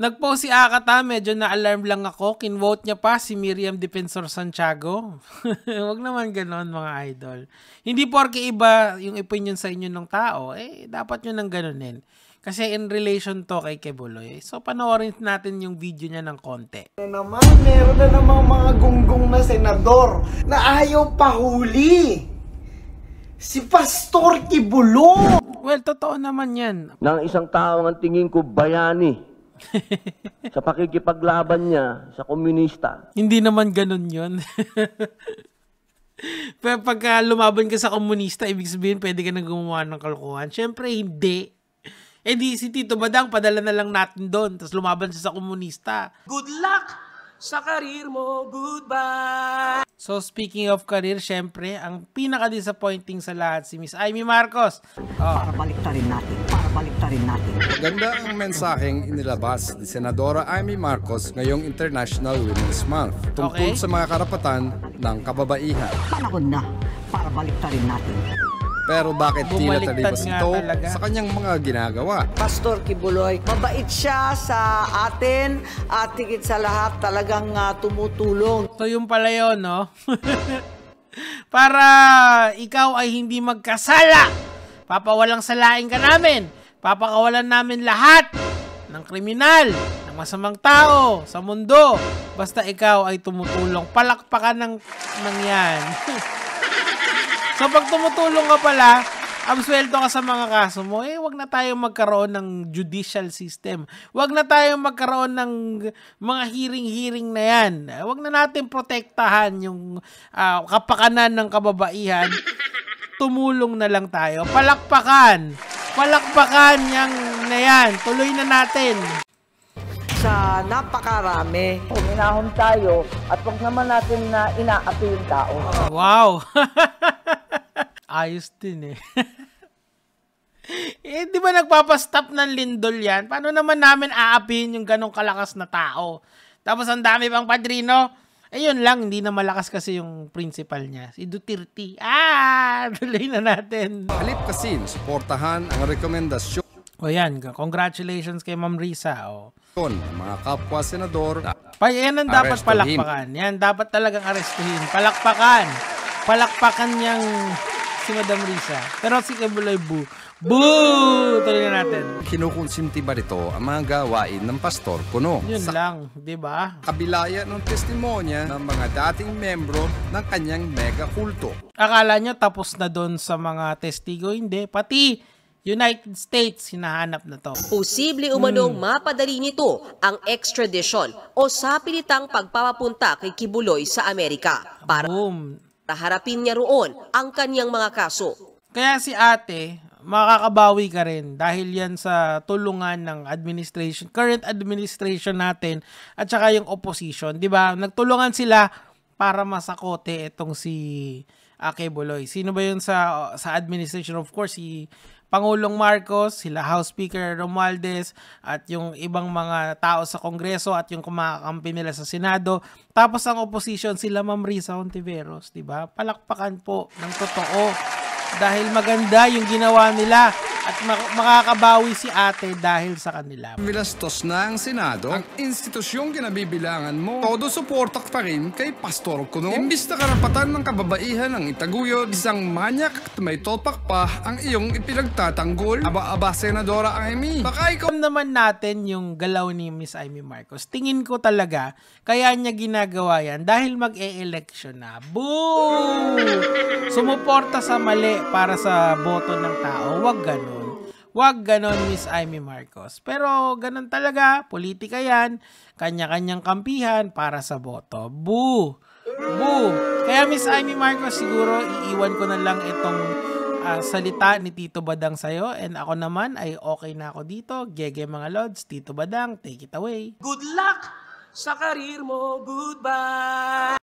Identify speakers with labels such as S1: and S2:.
S1: Nag-post si Akata, medyo na-alarm lang ako. Kinvote niya pa si Miriam Defensor Santiago. Wag naman ganon mga idol. Hindi porke iba yung opinion sa inyo ng tao, dapat nyo nang ganonin. Kasi in relation to kay Kibuloy. So panoorin natin yung video niya ng konti.
S2: Naman, meron na namang mga gunggong na senador na ayaw pahuli. Si Pastor Kibuloy.
S1: Well, totoo naman yan.
S3: Ng isang tao ang tingin ko bayani. Sa pakikipaglaban niya sa komunista.
S1: Hindi naman ganun yun. Pero pagka lumaban ka sa komunista, ibig sabihin pwede ka na gumawa ng kalokohan. Siyempre, hindi. Di si Tito Badang, padala na lang natin doon. Tapos lumaban siya sa komunista.
S4: Good luck sa karir mo. Goodbye.
S1: So, speaking of career, syempre, ang pinaka-disappointing sa lahat si Miss Amy Marcos.
S5: Para baliktarin natin.
S6: Ganda ang mensaheng inilabas ni Senadora Amy Marcos ngayong International Women's Month tungkol sa mga karapatan ng kababaihan.
S5: Panahon na para baliktarin natin.
S6: Pero bakit tila talibas
S1: nga
S6: ito
S1: talaga
S6: sa kanyang mga ginagawa?
S7: Pastor Kibuloy, mabait siya sa atin at higit sa lahat talagang tumutulong.
S1: So yung pala yun, no? Para ikaw ay hindi magkasala, papawalang salain ka namin. Papakawalan namin lahat ng kriminal, ng masamang tao sa mundo. Basta ikaw ay tumutulong. Palakpakan ng yan. So pag tumutulong ka pala, absuelto ka sa mga kaso mo, wag na tayong magkaroon ng judicial system. Wag na tayong magkaroon ng mga hearing na yan. Wag na natin protektahan yung kapakanan ng kababaihan. Tumulong na lang tayo. Palakpakan yang na yan. Tuloy na natin.
S7: Sa napakarami.
S5: Uminahon tayo at wag naman natin na inaapi yung tao.
S1: Wow. Ayos din di ba nagpapastop ng lindol yan? Paano naman namin aapihin yung ganong kalakas na tao? Tapos ang dami pang padrino. Yun lang, hindi na malakas kasi yung principal niya. Si Duterte. Tuloy na natin.
S6: Halip kasi, suportahan ang rekomendasyon
S1: yan. Congratulations kay Ma'am Risa.
S6: ng mga kapwa senador.
S1: Yan ang dapat palakpakan. Yan, dapat talagang arestuhin. Palakpakan niyang si Madam Risa. Pero si Kibuloy, boo. Tuloy na natin.
S6: Kinukonsinti ba rito ang mga gawain ng Pastor Kuno?
S1: Yun lang, di ba?
S6: Kabilaya ng testimonya ng mga dating membro ng kanyang mega kulto.
S1: Akala nyo tapos na doon sa mga testigo? Hindi. Pati United States, hinahanap na to.
S8: Posible umanong mapadali nito ang extradition o sapilitang pagpapapunta kay Kibuloy sa Amerika para harapin niya roon ang kanyang mga kaso.
S1: Kaya si ate, makakabawi ka rin dahil yan sa tulungan ng administration, current administration natin at saka yung opposition, di ba? Nagtulungan sila para masakote itong si Kibuloy. Sino ba yun sa administration? Of course, si Pangulong Marcos, sila House Speaker Romualdez at yung ibang mga tao sa Kongreso at yung kumakampi nila sa Senado. Tapos ang opposition, sila Ma'am Risa Hontiveros, di ba? Palakpakan po ng totoo. Dahil maganda yung ginawa nila at makakabawi si ate dahil sa kanila.
S6: Bilastos na ang Senado, ang institusyong kinabibilangan mo, todo suportak pa rin kay Pastor Kuno. Imbis na karapatan ng kababaihan ang itaguyod, isang manyak at may topak pa ang iyong ipinagtatanggol. Aba, Senadora Amy, baka ikaw
S1: naman natin yung galaw ni Miss Amy Marcos. Tingin ko talaga, kaya niya ginagawa yan dahil mag-e-election na. Boo! Sumuporta sa mali para sa boto ng tao. Wag ganun. Wag ganon, Miss Amy Marcos. Pero ganon talaga, politika yan, kanya-kanyang kampihan para sa boto. Boo! Boo! Kaya Miss Amy Marcos, siguro iiwan ko na lang itong salita ni Tito Badang sa'yo. And ako naman ay okay na ako dito. Gege mga lods, Tito Badang, take it away.
S4: Good luck sa karir mo. Goodbye.